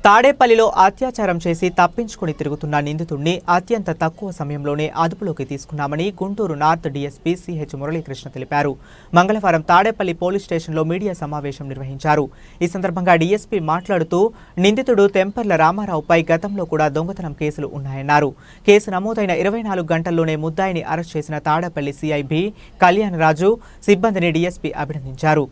తాడేపల్లిలో అత్యాచారం చేసి తప్పించుకుని తిరుగుతున్న నిందితుడిని అత్యంత తక్కువ సమయంలోనే అదుపులోకి తీసుకున్నామని Guntur north DSP CH Muralikrishna తెలిపారు. మంగళవారం తాడేపల్లి పోలీస్ స్టేషన్లో మీడియా సమావేశం నిర్వహించారు. ఈ సందర్భంగా డీఎస్పీ మాట్లాడుతూ నిందితుడు తెంపర్ల రామారావుపై గతంలో కూడా దొంగతనం కేసులు ఉన్నాయన్నారు. కేసు నమోదైన 24 గంటల్లోనే ముద్దాయిని అరెస్ట్ చేసిన తాడేపల్లి సిఐ బి కళ్యాణరాజు సిబ్బందిని డీఎస్పీ అభినందించారు.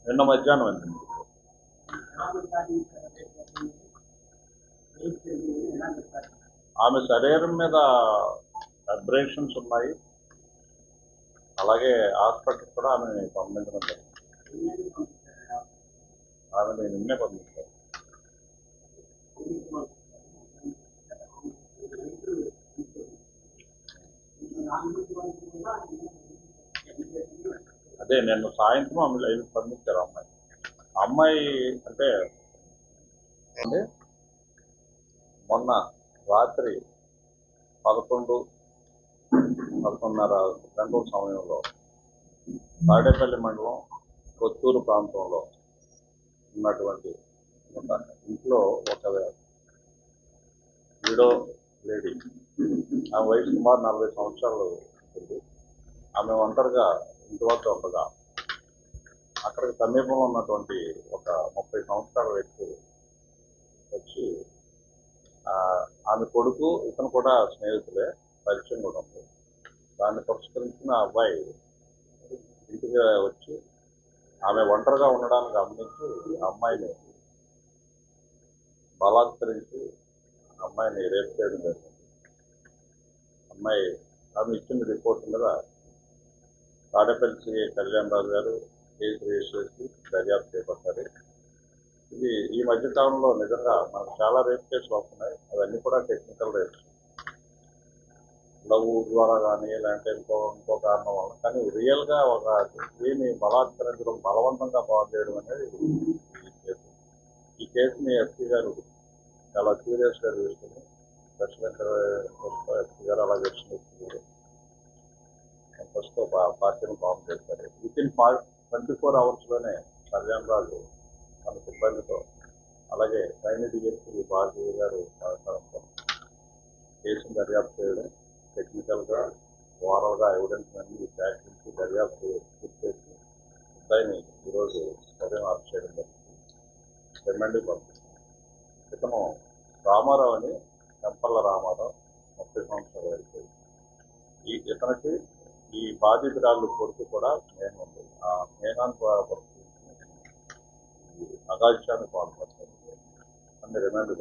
నిన్న మధ్యాహ్నం అండి. ఆమె శరీరం మీద అబ్రేషన్స్ ఉన్నాయి. అలాగే హాస్పిటల్ కూడా ఆమె పంపించడం జరిగింది. ఆమె నేను నిన్నే పంపించాను. అదే నిన్న సాయంత్రం ఆమె లైవ్ పంపించారు. అమ్మాయి అంటే మొన్న రాత్రి 11:30 గంటల సమయంలో తాడేపల్లి మండలం కొత్తూరు ప్రాంతంలో ఉన్నటువంటి ఇంట్లో ఒక విడో లేడీ, ఆమె వయసు సుమారు 40 సంవత్సరాలు ఉంటుంది. ఆమె ఒంటరిగా ఇంటి వద్ద ఉండగా అక్కడికి సమీపంలో ఉన్నటువంటి ఒక 30 సంవత్సరాల వ్యక్తి వచ్చి ఆమె కొడుకు ఇతను కూడా స్నేహితులే, పరిచయం కూడా ఉంది. దాన్ని పురస్కరించిన అబ్బాయి ఇంటికి వచ్చి ఆమె ఒంటరిగా ఉండడానికి గమనించి అమ్మాయిని బలాత్కరించి అమ్మాయిని రేప్ చేయడం జరిగింది. ఆమె ఇచ్చిన రిపోర్ట్ మీద తాడేపల్లి సిఐ కళ్యాణరాజు గారు కేసు రిజిస్టర్ చేసి దర్యాప్తు చేపట్టారు. ఇది ఈ మధ్య కాలంలో నిజంగా మనకు చాలా రేప్ కేసులు వస్తున్నాయి. అవన్నీ కూడా టెక్నికల్ రేప్స్, లవ్ ద్వారా కానీ లేదంటే ఇంకో కారణం వల్ల. కానీ రియల్గా ఒక స్త్రీని బలాత్కరించడం, బలవంతంగా పాడు చేయడం అనేది ఈ కేసుని ఎస్పీ గారు చాలా సీరియస్గా తీసుకుని ప్రెసిడెంట్ ఎస్పీ గారు అలాగే ఫస్ట్ పార్టీని ఫామ్ చేస్తారు. వితిన్ 24 అవర్స్లోనే కళ్యాణరాజు తన సిబ్బందితో అలాగే సైన్య డిఎస్పీ భారతీయ గారు సహకారంతో కేసును దర్యాప్తు చేయడం, టెక్నికల్గా ఓవరాల్గా ఎవిడెన్స్ అన్ని సేకరించి దర్యాప్తు పూర్తి చేసి ముద్దాయిని ఈరోజు ఉదయం అరెస్ట్ చేయడం జరిగింది. రిమాండ్కి పంపిస్తాం. ఇతను రామారావు అని, తెంపర్ల రామారావు, 30 సంవత్సరాల వయసు. ఇతనికి ఈ బాధితురాలు కొడుకు కూడా స్నేహం ఉంది. ఆ స్నేహాన్ని అగాధ్యాన్ని పాల్పడుతుంది. అన్ని రిమాండ్